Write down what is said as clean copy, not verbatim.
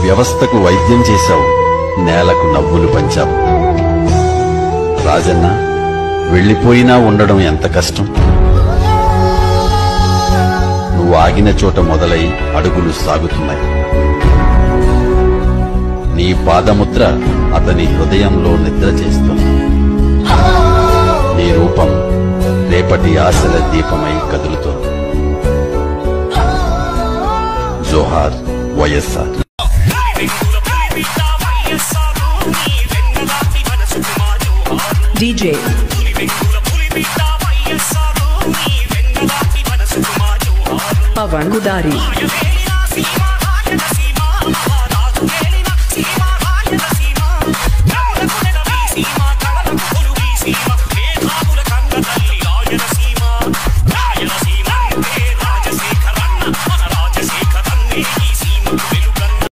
వ్యవస్థకు వైద్యం చేశావు, నేలకు నవ్వులు పంచావు. రాజన్న, వెళ్లిపోయినా ఉండడం ఎంత కష్టం. నువ్వు ఆగిన చోట మొదలై అడుగులు సాగుతున్నాయి. నీ పాదముద్ర అతని హృదయంలో నిద్ర చేస్తుంది. నీ రూపం రేపటి ఆశల దీపమై కదులుతోంది. జోహార్ వైఎస్ఆర్. DJ Pavan Gudari.